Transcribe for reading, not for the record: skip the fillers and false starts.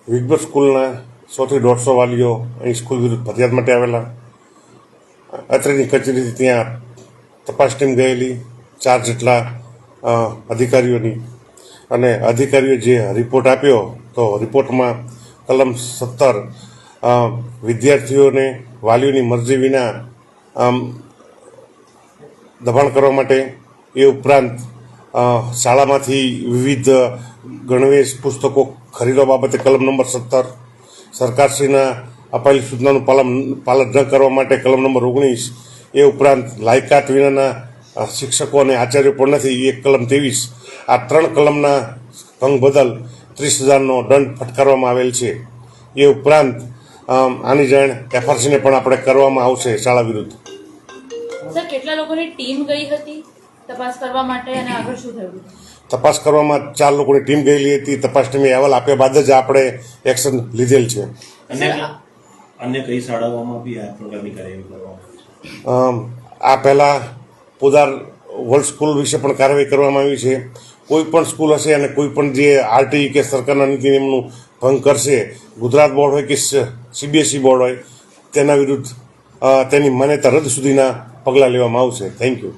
વિગબર સ્કૂલના 100 થી 150 વાલીઓ અહીં સ્કૂલ વિરુદ્ધ ફરિયાદ માટે આવેલા. અત્રેની કચેરીથી ત્યાં તપાસ ટીમ ગયેલી 4 જેટલા અધિકારીઓની, અને અધિકારીઓએ જે રિપોર્ટ આપ્યો તો રિપોર્ટમાં કલમ 17 વિદ્યાર્થીઓને વાલીઓની મરજી વિના દબાણ કરવા માટે, એ ઉપરાંત શાળામાંથી વિવિધ ગણવેશ પુસ્તકો ખરીદવા બાબતે કલમ નંબર 17, સરકારશ્રીના અપાયેલી સૂચનાનું પાલન ન કરવા માટે કલમ નંબર 19, એ ઉપરાંત લાયકાત વિનાના શિક્ષકો અને આચાર્યો પણ નથી, એ કલમ 23. આ 3 કલમના ભંગ બદલ 30,000નો દંડ ફટકારવામાં આવેલ છે. એ ઉપરાંત આની જાણ FRCને પણ આપણે કરવામાં આવશે શાળા વિરુદ્ધ. સર, કેટલા લોકોની ટીમ ગઈ હતી તપાસ કરવા માટે અને આગળ શું થયું? તપાસ કરવામાં 4 લોકોની ટીમ ગયેલી હતી. તપાસ ટીમે અહેવાલ આપ્યા બાદ જ આપણે એક્શન લીધેલ છે. અન્ય કઈ શાળાઓમાં બી આ પ્રકારની કાર્યવાહી કરવામાં આ પહેલાં પોદાર વર્લ્ડ સ્કૂલ વિશે પણ કાર્યવાહી કરવામાં આવી છે. કોઈ પણ સ્કૂલ હશે અને કોઈ પણ જે RTE કે સરકારના નીતિ નિયમનું ભંગ કરશે, ગુજરાત બોર્ડ હોય કે CBSE બોર્ડ હોય, તેના વિરુદ્ધ તેની માન્યતા રદ સુધીના પગલાં લેવામાં આવશે. Thank you.